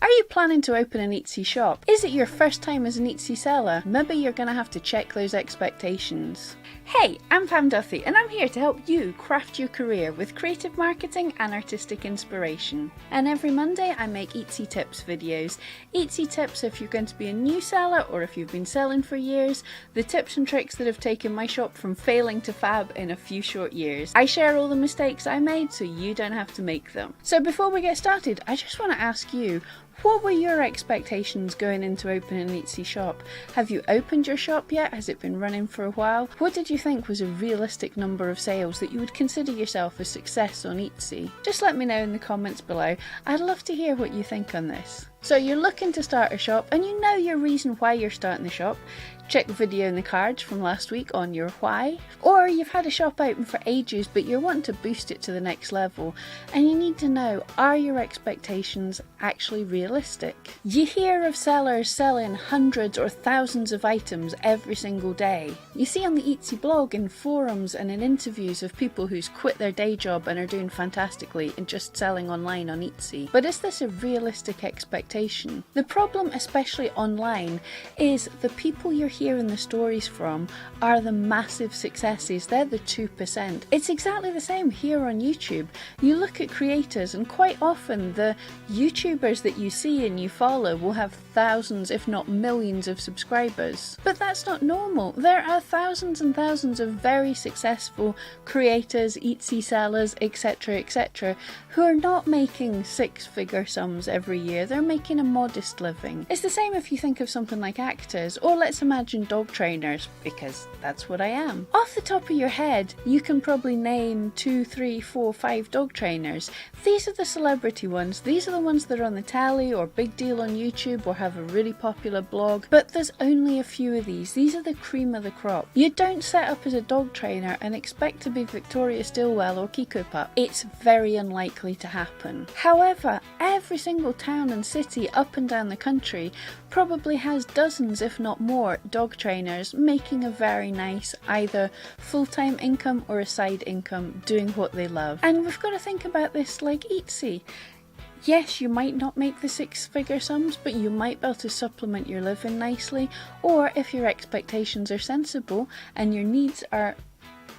Are you planning to open an Etsy shop? Is it your first time as an Etsy seller? Maybe you're going to have to check those expectations. Hey, I'm Duthie and I'm here to help you craft your career with creative marketing and artistic inspiration. And every Monday I make Etsy tips videos. Etsy tips if you're going to be a new seller or if you've been selling for years, the tips and tricks that have taken my shop from failing to fab in a few short years. I share all the mistakes I made so you don't have to make them. So before we get started, I just want to ask you, what were your expectations going into opening an Etsy shop? Have you opened your shop yet? Has it been running for a while? What did you think was a realistic number of sales that you would consider yourself a success on Etsy? Just let me know in the comments below. I'd love to hear what you think on this. So you're looking to start a shop and you know your reason why you're starting the shop. Check the video in the cards from last week on your why. Or you've had a shop open for ages but you're wanting to boost it to the next level and you need to know, are your expectations actually realistic? You hear of sellers selling hundreds or thousands of items every single day. You see on the Etsy blog, in forums and in interviews of people who's quit their day job and are doing fantastically and just selling online on Etsy. But is this a realistic expectation? The problem, especially online, is the people you're hearing the stories from are the massive successes. They're the 2%. It's exactly the same here on YouTube. You look at creators and quite often the YouTubers that you see and you follow will have thousands if not millions of subscribers. But that's not normal. There are thousands and thousands of very successful creators, Etsy sellers, etc., who are not making six-figure sums every year. They're making a modest living. It's the same if you think of something like actors, or let's imagine dog trainers, because that's what I am. Off the top of your head, you can probably name 2, 3, 4, 5 dog trainers. These are the celebrity ones. These are the ones that are on the telly or big deal on YouTube or have a really popular blog, but there's only a few of these. These are the cream of the crop. You don't set up as a dog trainer and expect to be Victoria Stilwell or Kiko Pup. It's very unlikely to happen. However, every single town and city up and down the country probably has dozens, if not more, dog trainers making a very nice either full-time income or a side income doing what they love. And we've got to think about this like Etsy. Yes, you might not make the six-figure sums, but you might be able to supplement your living nicely, or if your expectations are sensible and your needs are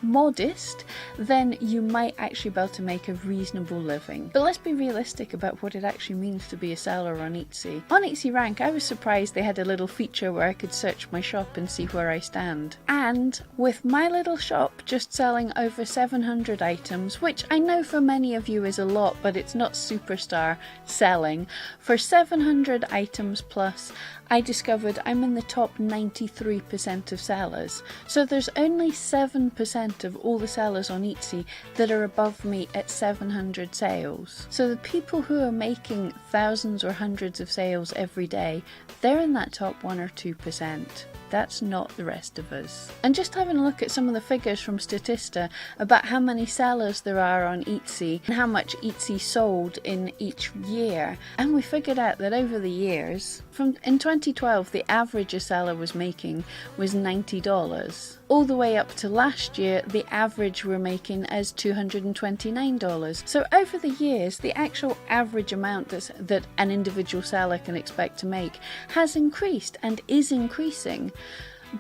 modest, then you might actually be able to make a reasonable living. But let's be realistic about what it actually means to be a seller on Etsy. On Etsy Rank, I was surprised they had a little feature where I could search my shop and see where I stand. And with my little shop just selling over 700 items, which I know for many of you is a lot, but it's not superstar selling, for 700 items plus, I discovered I'm in the top 93% of sellers. So there's only 7% of all the sellers on Etsy that are above me at 700 sales. So the people who are making thousands or hundreds of sales every day, they're in that top 1 or 2%. That's not the rest of us. And just having a look at some of the figures from Statista about how many sellers there are on Etsy and how much Etsy sold in each year, and we figured out that over the years, in 2012 the average a seller was making was $90. All the way up to last year, the average we're making is $229. So over the years, the actual average amount that an individual seller can expect to make has increased and is increasing.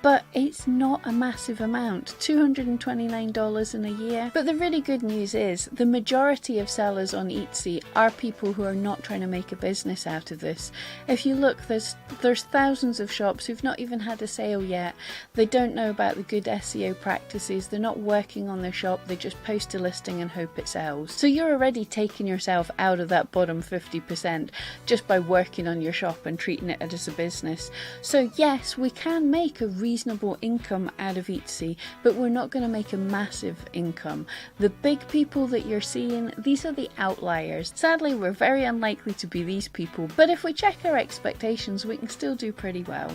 But it's not a massive amount, $229 in a year. But the really good news is the majority of sellers on Etsy are people who are not trying to make a business out of this. If you look, there's thousands of shops who've not even had a sale yet. They don't know about the good SEO practices. They're not working on their shop. They just post a listing and hope it sells. So you're already taking yourself out of that bottom 50% just by working on your shop and treating it as a business. So yes, we can make a reasonable income out of Etsy, but we're not going to make a massive income. The big people that you're seeing, these are the outliers. Sadly, we're very unlikely to be these people, but if we check our expectations, we can still do pretty well.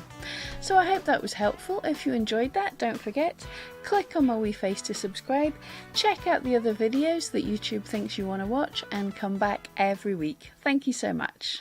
So I hope that was helpful. If you enjoyed that, don't forget, click on my wee face to subscribe, check out the other videos that YouTube thinks you want to watch, and come back every week. Thank you so much.